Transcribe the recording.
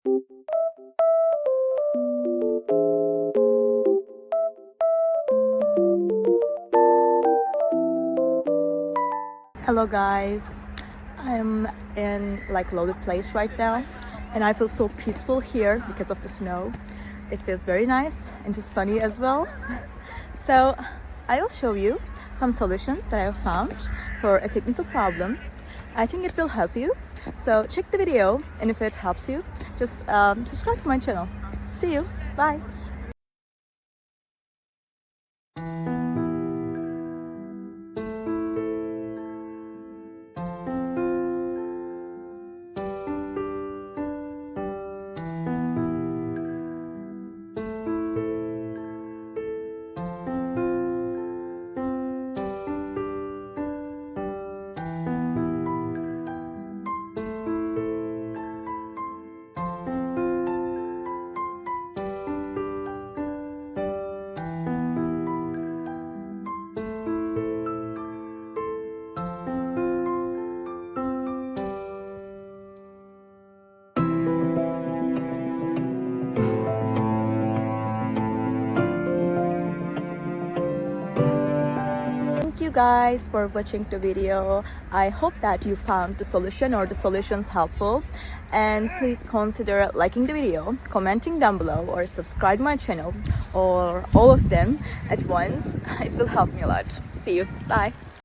Hello guys, I'm in like loaded place right now and I feel so peaceful here because of the snow. It feels very nice and just sunny as well. So I will show you some solutions that I have found for a technical problem. I think it will help you. So check the video, and if it helps you, just subscribe to my channel. See you. Bye. Thank you guys for watching the video. I hope that you found the solution or the solutions helpful, and please consider liking the video, commenting down below, or subscribe my channel, or all of them at once. It will help me a lot. See you. Bye.